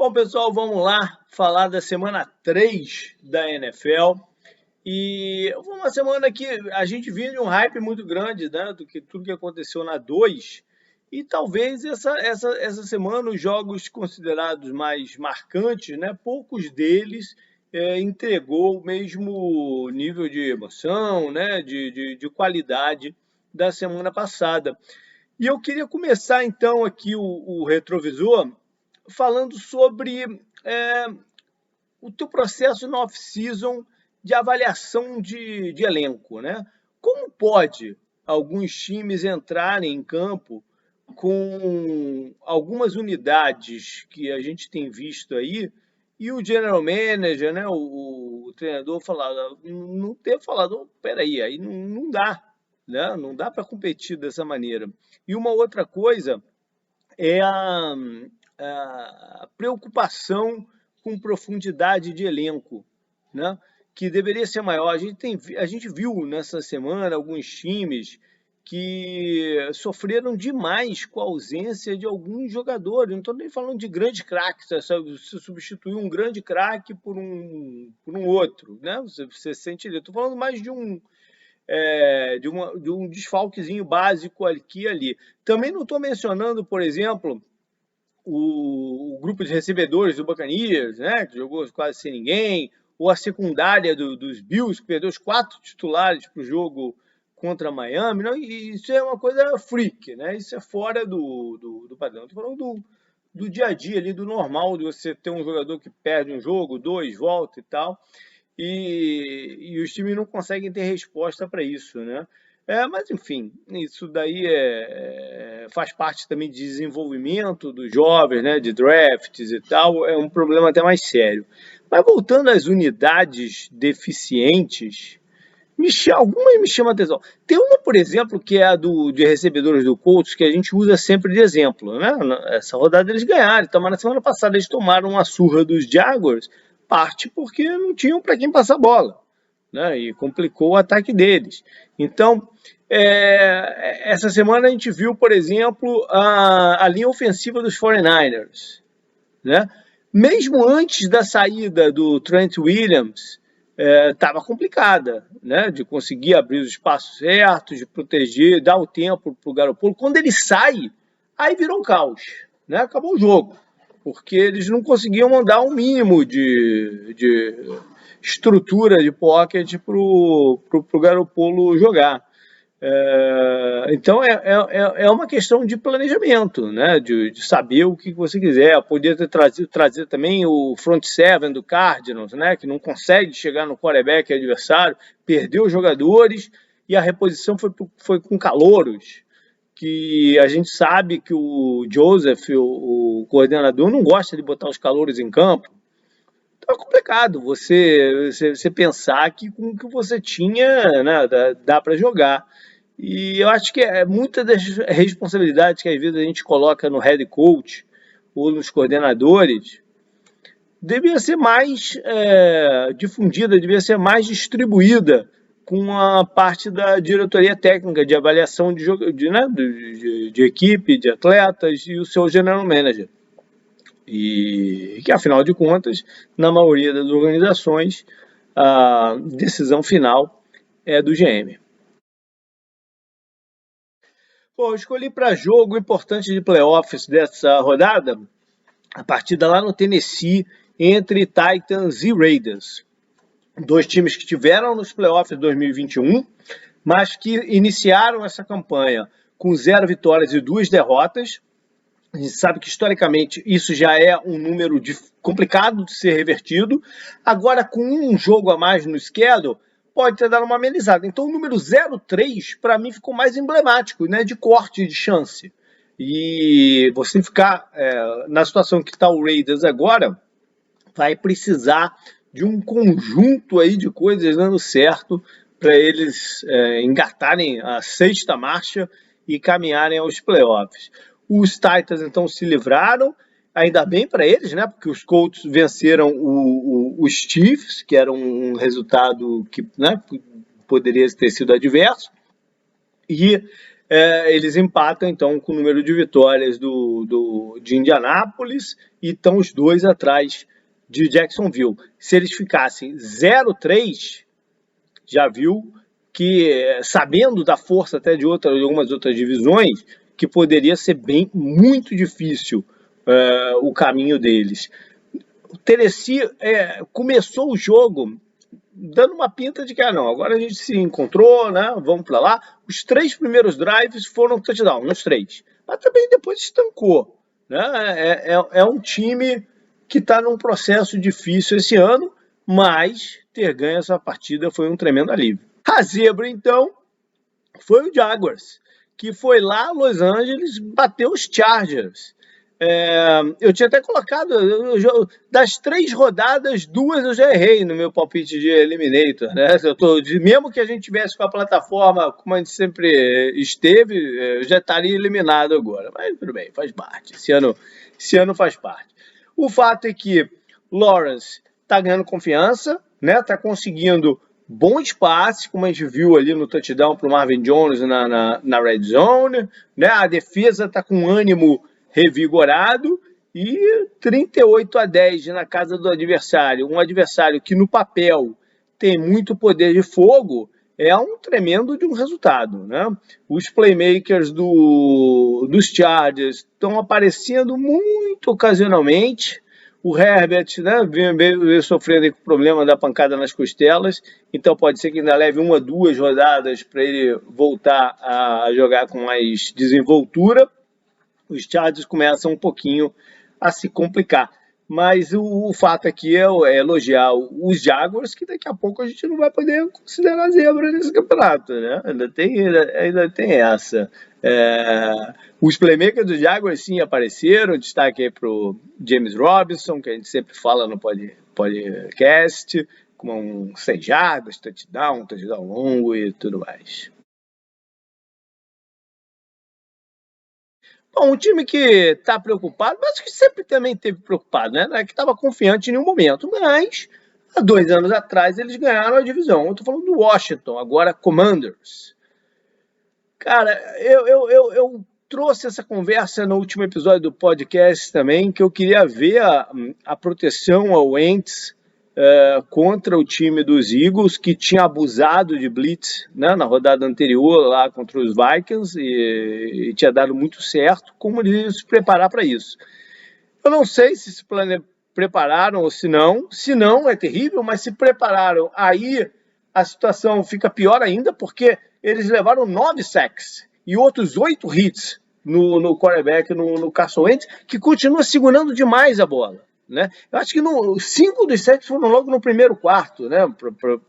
Bom, pessoal, vamos lá falar da semana 3 da NFL. E foi uma semana que a gente vinha de um hype muito grande, né, do que tudo que aconteceu na 2. E talvez essa semana os jogos considerados mais marcantes, né, poucos deles entregou o mesmo nível de emoção, né, de qualidade da semana passada. E eu queria começar então aqui o retrovisor falando sobre é, o teu processo na off-season de avaliação de elenco, né? Como pode alguns times entrarem em campo com algumas unidades que a gente tem visto aí e o general manager, né, o treinador falar, não ter falado, oh, peraí, aí não dá, né? Não dá para competir dessa maneira. E uma outra coisa é a preocupação com profundidade de elenco, né? Que deveria ser maior. A gente viu nessa semana alguns times que sofreram demais com a ausência de alguns jogadores. Não estou nem falando de grandes craques, você substituir um grande craque por um outro, né? Você sente ali. Estou falando mais de um desfalquezinho básico aqui e ali. Também não estou mencionando, por exemplo, o grupo de recebedores do Buccaneers, né, que jogou quase sem ninguém, ou a secundária dos Bills, que perdeu os 4 titulares para o jogo contra Miami. Não, e isso é uma coisa freak, né? Isso é fora do padrão. Estou falando do dia a dia ali, do normal, de você ter um jogador que perde um jogo, dois, volta e tal, e os times não conseguem ter resposta para isso, né? Mas, enfim, isso daí faz parte também de desenvolvimento dos jovens, né, de drafts e tal, é um problema até mais sério. Mas voltando às unidades deficientes, algumas me chamam a atenção. Tem uma, por exemplo, que é a de recebedores do Colts, que a gente usa sempre de exemplo, né? Essa rodada eles ganharam, então, mas na semana passada eles tomaram uma surra dos Jaguars, parte porque não tinham para quem passar a bola, né? E complicou o ataque deles. Então, essa semana a gente viu, por exemplo, a linha ofensiva dos 49ers, né? Mesmo antes da saída do Trent Williams, estava complicada, né? De conseguir abrir os espaços certos, de proteger, dar o tempo para o Garoppolo. Quando ele sai, aí virou um caos, né? Acabou o jogo, porque eles não conseguiam mandar um mínimo de estrutura de pocket para o Garoppolo jogar. Então é uma questão de planejamento, né? De saber o que você quiser. Poder ter trazer também o front seven do Cardinals, né? Que não consegue chegar no quarterback adversário, perdeu os jogadores e a reposição foi com calouros, que a gente sabe que o Joseph, o coordenador, não gosta de botar os calouros em campo. Então é complicado você pensar que com o que você tinha, né, dá para jogar. E eu acho que muita das responsabilidades que às vezes a gente coloca no head coach ou nos coordenadores devia ser mais difundida, devia ser mais distribuída com a parte da diretoria técnica, de avaliação de equipe, de atletas e o seu general manager. E que, afinal de contas, na maioria das organizações, a decisão final é do GM. Bom, eu escolhi para jogo importante de playoffs dessa rodada a partida lá no Tennessee entre Titans e Raiders. Dois times que tiveram nos playoffs de 2021, mas que iniciaram essa campanha com 0 vitórias e 2 derrotas. A gente sabe que, historicamente, isso já é um número complicado de ser revertido. Agora, com um jogo a mais no schedule, pode ter dado uma amenizada. Então, o número 0-3, para mim, ficou mais emblemático, né, de corte de chance. E você ficar na situação que está o Raiders agora, vai precisar de um conjunto aí de coisas dando certo para eles engatarem a 6ª marcha e caminharem aos playoffs. Os Titans, então, se livraram, ainda bem para eles, né? Porque os Colts venceram os Chiefs, que era um resultado que, né, poderia ter sido adverso. E eles empatam então com o número de vitórias de Indianápolis e estão os dois atrás de Jacksonville. Se eles ficassem 0-3, já viu que, sabendo da força até de algumas outras divisões, que poderia ser muito difícil o caminho deles. O Tennessee começou o jogo dando uma pinta de que, não, agora a gente se encontrou, né, vamos para lá. Os 3 primeiros drives foram touchdown, nos 3. Mas também depois estancou. Né? É um time que está num processo difícil esse ano, mas ter ganho essa partida foi um tremendo alívio. A zebra, então, foi o Jaguars, que foi lá a Los Angeles, bateu os Chargers. Eu tinha até colocado, das 3 rodadas, 2 eu já errei no meu palpite de Eliminator, né? Mesmo que a gente tivesse com a plataforma como a gente sempre esteve, eu já estaria eliminado agora. Mas tudo bem, faz parte. Esse ano faz parte. O fato é que Lawrence está ganhando confiança, né? Está conseguindo bons passes, como a gente viu ali no touchdown para o Marvin Jones na red zone, né? A defesa está com ânimo revigorado e 38-10 na casa do adversário. Um adversário que no papel tem muito poder de fogo, é um tremendo de um resultado. Né? Os playmakers dos Chargers estão aparecendo muito ocasionalmente. O Herbert, né, vem sofrendo com o problema da pancada nas costelas, então pode ser que ainda leve 1 ou 2 rodadas para ele voltar a jogar com mais desenvoltura. Os Chargers começam um pouquinho a se complicar. Mas o fato aqui é elogiar os Jaguars, que daqui a pouco a gente não vai poder considerar zebra nesse campeonato, né? Ainda tem essa. Os playmakers dos Jaguars sim apareceram, destaque aí para o James Robinson, que a gente sempre fala no podcast, com 6 jardas, touchdown longo e tudo mais. Bom, um time que está preocupado, mas que sempre também esteve preocupado, né? Não é que estava confiante em nenhum momento, mas há 2 anos atrás eles ganharam a divisão. Eu estou falando do Washington, agora Commanders. Cara, eu trouxe essa conversa no último episódio do podcast também, que eu queria ver a proteção ao Wentz contra o time dos Eagles, que tinha abusado de blitz, né, na rodada anterior lá contra os Vikings e tinha dado muito certo. Como eles se preparar para isso? Eu não sei se prepararam ou se não é terrível, mas se prepararam, aí a situação fica pior ainda, porque eles levaram 9 sacks e outros 8 hits no quarterback, no Carson Wentz, que continua segurando demais a bola. Né? Eu acho que 5 dos 7 foram logo no primeiro quarto, né?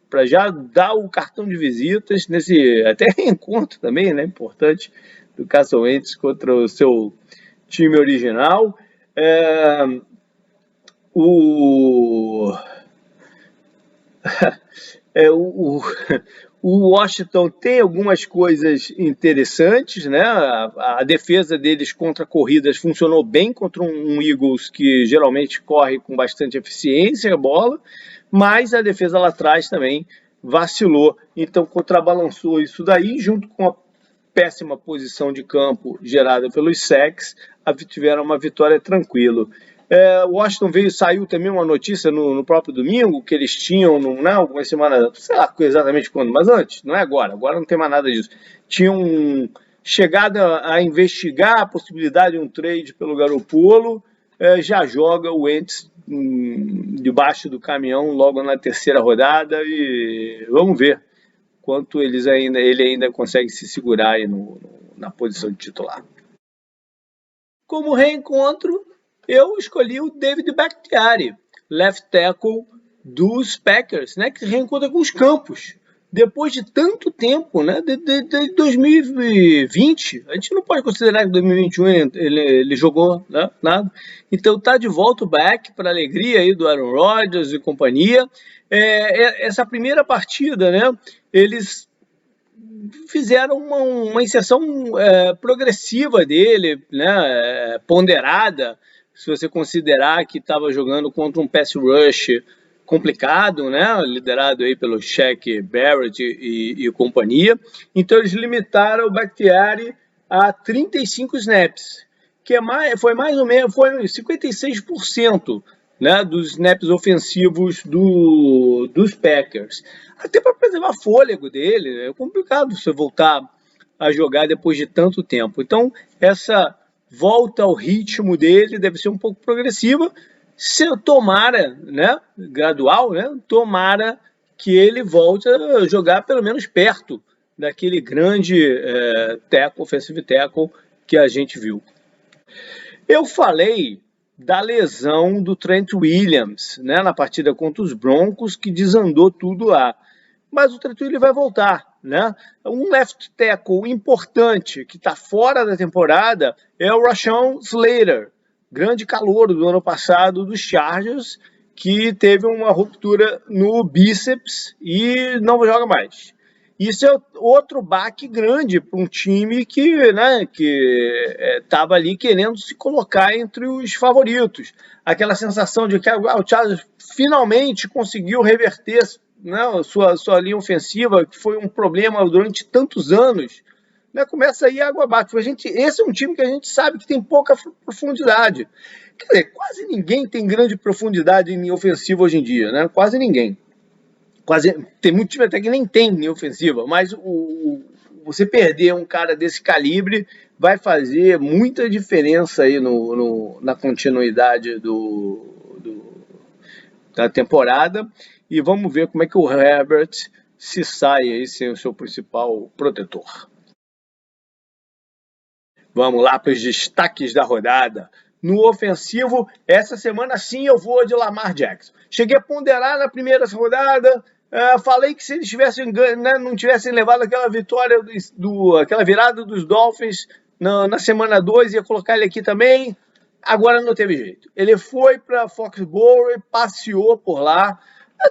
Para já dar o cartão de visitas nesse até reencontro também, né? Importante, do Carson Wentz contra o seu time original. O Washington tem algumas coisas interessantes, né? A defesa deles contra corridas funcionou bem contra um Eagles que geralmente corre com bastante eficiência a bola, mas a defesa lá atrás também vacilou, então contrabalançou isso daí, junto com a péssima posição de campo gerada pelos sacks, tiveram uma vitória tranquila. Washington saiu também uma notícia no próprio domingo, que eles tinham, algumas semanas, sei lá exatamente quando, mas antes, não é agora não tem mais nada disso. Tinham chegado a investigar a possibilidade de um trade pelo Garoppolo, já joga o Wentz debaixo do caminhão logo na 3ª rodada e vamos ver quanto ele ainda consegue se segurar aí na posição de titular. Como reencontro, eu escolhi o David Bakhtiari, left tackle dos Packers, né, que reencontra com os Campos. Depois de tanto tempo, né, de 2020, a gente não pode considerar que em 2021 ele jogou, né, nada. Então está de volta o back, para a alegria aí do Aaron Rodgers e companhia. Essa primeira partida, né, eles fizeram uma inserção progressiva dele, né, ponderada, se você considerar que estava jogando contra um pass rush complicado, né? Liderado aí pelo Shaq Barrett e companhia. Então eles limitaram o Bakhtiari a 35 snaps, que foi mais ou menos, foi 56%, né, dos snaps ofensivos dos Packers. Até para preservar o fôlego dele, é complicado você voltar a jogar depois de tanto tempo. Então, essa volta ao ritmo dele deve ser um pouco progressiva, se tomara, né, gradual, né, tomara que ele volte a jogar pelo menos perto daquele grande tackle, offensive tackle que a gente viu. Eu falei da lesão do Trent Williams, né, na partida contra os Broncos, que desandou tudo lá. Mas o Trent Williams vai voltar, né? Um left tackle importante que está fora da temporada é o Rashawn Slater, grande calouro do ano passado dos Chargers, que teve uma ruptura no bíceps e não joga mais. Isso é outro baque grande para um time que, né, estava ali querendo se colocar entre os favoritos. Aquela sensação de que o Chargers finalmente conseguiu reverter, né, sua linha ofensiva, que foi um problema durante tantos anos, né, começa aí a água abaixo. Esse é um time que a gente sabe que tem pouca profundidade. Quer dizer, quase ninguém tem grande profundidade em ofensiva hoje em dia, né? Quase ninguém. Tem muito time até que nem tem linha ofensiva, mas você perder um cara desse calibre vai fazer muita diferença aí na continuidade da temporada. E vamos ver como é que o Herbert se sai aí sem o seu principal protetor. Vamos lá para os destaques da rodada. No ofensivo, essa semana sim eu vou de Lamar Jackson. Cheguei a ponderar na primeira rodada, falei que se eles não tivessem levado aquela vitória, aquela virada dos Dolphins na semana 2, ia colocar ele aqui também. Agora não teve jeito. Ele foi para Foxborough, passeou por lá.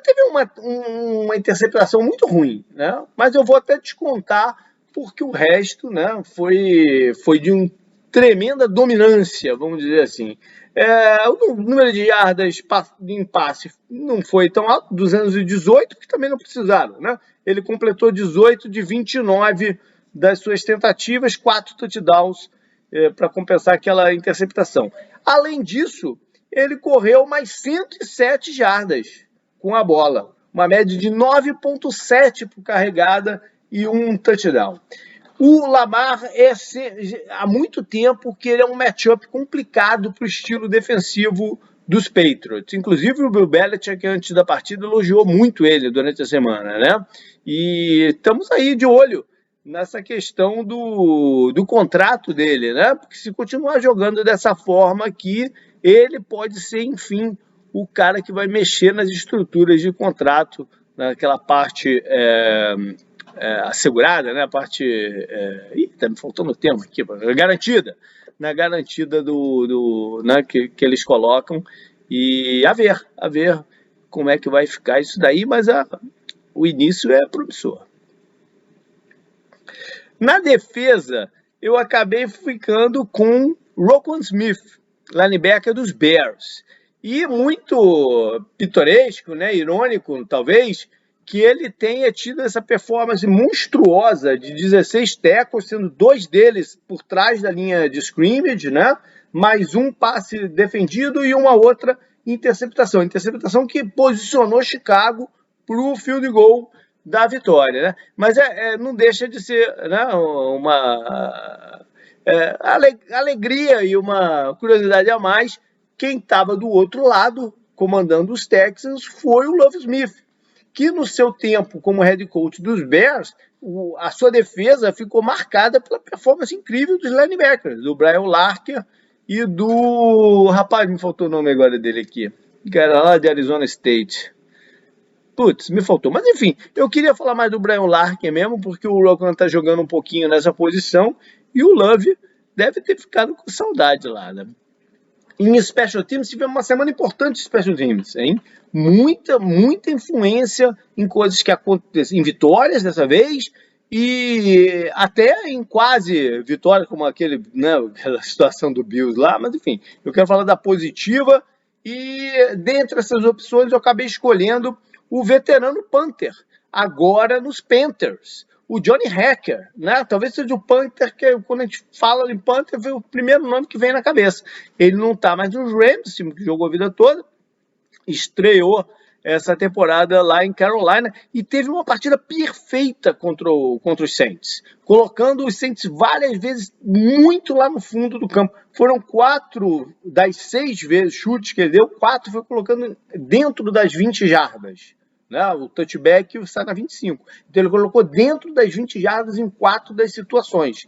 Teve uma interceptação muito ruim, né? Mas eu vou até descontar, porque o resto, né, foi de uma tremenda dominância, vamos dizer assim. O número de yardas em passe não foi tão alto, 218, que também não precisaram, né? Ele completou 18 de 29 das suas tentativas, 4 touchdowns para compensar aquela interceptação. Além disso, ele correu mais 107 jardas com a bola, uma média de 9,7 por carregada e um touchdown. O Lamar há muito tempo que ele é um matchup complicado para o estilo defensivo dos Patriots. Inclusive o Bill Belichick, antes da partida, elogiou muito ele durante a semana, né? E estamos aí de olho nessa questão do contrato dele, né? Porque se continuar jogando dessa forma aqui, ele pode ser, enfim, o cara que vai mexer nas estruturas de contrato, naquela parte assegurada, né? A parte... tá me faltando o termo aqui, garantida. Na garantida né, que eles colocam. E a ver como é que vai ficar isso daí, mas o início é promissor. Na defesa, eu acabei ficando com Roquan Smith, linebacker dos Bears. E muito pitoresco, né, irônico, talvez, que ele tenha tido essa performance monstruosa de 16 tackles, sendo 2 deles por trás da linha de scrimmage, né? Mais um passe defendido e uma outra interceptação. Interceptação que posicionou Chicago para o field goal da vitória, né? Mas não deixa de ser, né, uma alegria e uma curiosidade a mais. Quem estava do outro lado, comandando os Texans, foi o Love Smith, que no seu tempo como head coach dos Bears, a sua defesa ficou marcada pela performance incrível dos linebackers, do Brian Larker e do... Rapaz, me faltou o nome agora dele aqui, que era lá de Arizona State. Putz, me faltou. Mas enfim, eu queria falar mais do Brian Larker mesmo, porque o Roquan tá jogando um pouquinho nessa posição e o Love deve ter ficado com saudade lá, né? Em Special Teams, tivemos uma semana importante de Special Teams, hein? Muita influência em coisas que acontecem, em vitórias dessa vez, e até em quase vitória, como aquela situação do Bills lá, mas enfim, eu quero falar da positiva E dentre essas opções eu acabei escolhendo o veterano Panther, agora nos Panthers, o Johnny Hekker, né? Talvez seja o Panther, que quando a gente fala em Panther, é o primeiro nome que vem na cabeça. Ele não está mais nos Rams, time que jogou a vida toda, estreou essa temporada lá em Carolina e teve uma partida perfeita contra os Saints, colocando os Saints várias vezes muito lá no fundo do campo. Foram 4 das 6 vezes chutes que ele deu, 4 foi colocando dentro das 20 jardas. Né? O touchback sai na 25. Então ele colocou dentro das 20 jardas em 4 das situações.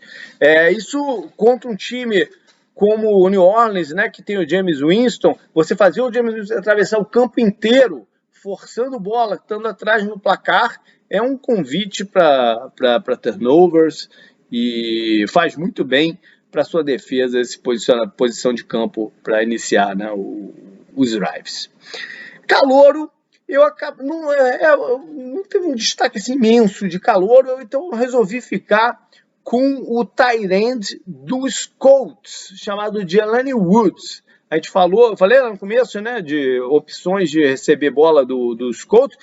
Isso contra um time como o New Orleans, né, que tem o Jameis Winston, você fazia o Jameis Winston atravessar o campo inteiro, forçando bola, estando atrás no placar, é um convite para turnovers e faz muito bem para sua defesa esse posição de campo para iniciar, né, os drives. Calouro, eu acabo não teve um destaque assim, imenso de calouro, então eu resolvi ficar com o tight end dos Colts, chamado Jelani Woods. A gente eu falei lá no começo, né, de opções de receber bola dos Colts.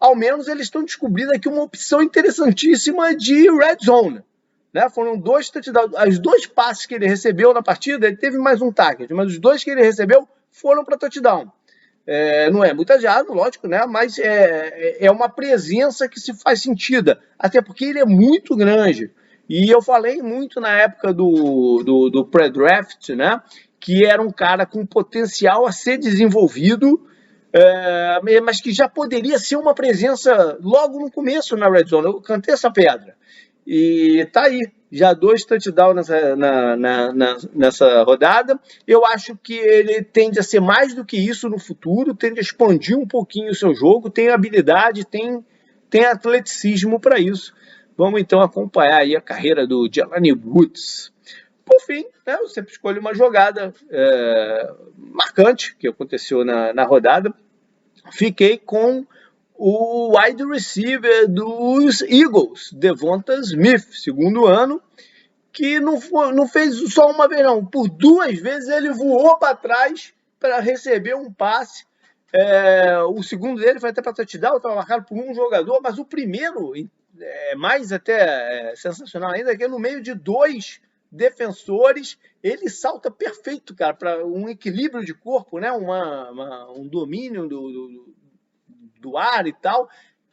Ao menos eles estão descobrindo aqui uma opção interessantíssima de red zone. Né? Foram 2 touchdowns, os 2 passes que ele recebeu na partida, ele teve mais um target, mas os 2 que ele recebeu foram para touchdown. Não é muita jarda, lógico, né? Mas é uma presença que se faz sentida, até porque ele é muito grande. E eu falei muito na época do pré-draft, né? Que era um cara com potencial a ser desenvolvido, mas que já poderia ser uma presença logo no começo na Red Zone. Eu cantei essa pedra. E tá aí, já 2 touchdowns nessa rodada. Eu acho que ele tende a ser mais do que isso no futuro, tende a expandir um pouquinho o seu jogo, tem habilidade, tem atleticismo para isso. Vamos então acompanhar aí a carreira do Jelani Woods. Por fim, né, eu sempre escolho uma jogada marcante que aconteceu na rodada. Fiquei com o wide receiver dos Eagles, Devonta Smith, segundo ano, que não fez só uma vez, não. Por 2 vezes ele voou para trás para receber um passe. O segundo dele foi até para touchdown, estava marcado por um jogador, mas o primeiro, mais até sensacional ainda, que é no meio de 2 defensores, ele salta perfeito, cara, para um equilíbrio de corpo, né? Um domínio do ar e tal,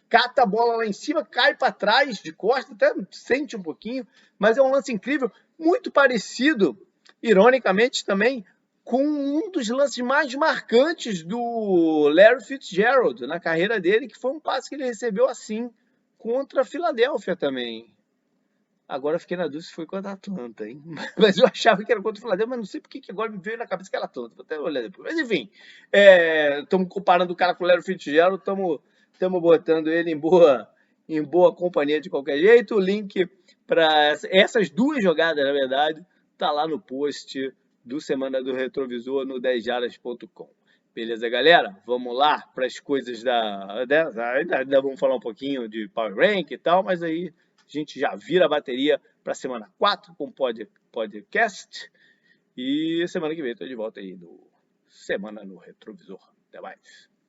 cata a bola lá em cima, cai para trás de costas, até sente um pouquinho, mas é um lance incrível, muito parecido, ironicamente também, com um dos lances mais marcantes do Larry Fitzgerald na carreira dele, que foi um passe que ele recebeu assim contra a Filadélfia também. Agora eu fiquei na dúvida se foi contra a Atlanta, hein? Mas eu achava que era contra o Filadélfia, mas não sei porque que agora me veio na cabeça que era Atlanta. Vou até olhar depois. Mas enfim, estamos comparando o cara com o Larry Fitzgerald, estamos botando ele em boa companhia de qualquer jeito. O link para essas 2 jogadas, na verdade, tá lá no post do Semana do Retrovisor no 10jardas.com. Beleza, galera? Vamos lá para as coisas ainda vamos falar um pouquinho de Power Rank e tal, mas aí a gente já vira a bateria para a semana 4 com podcast. E semana que vem estou de volta aí no Semana no Retrovisor. Até mais.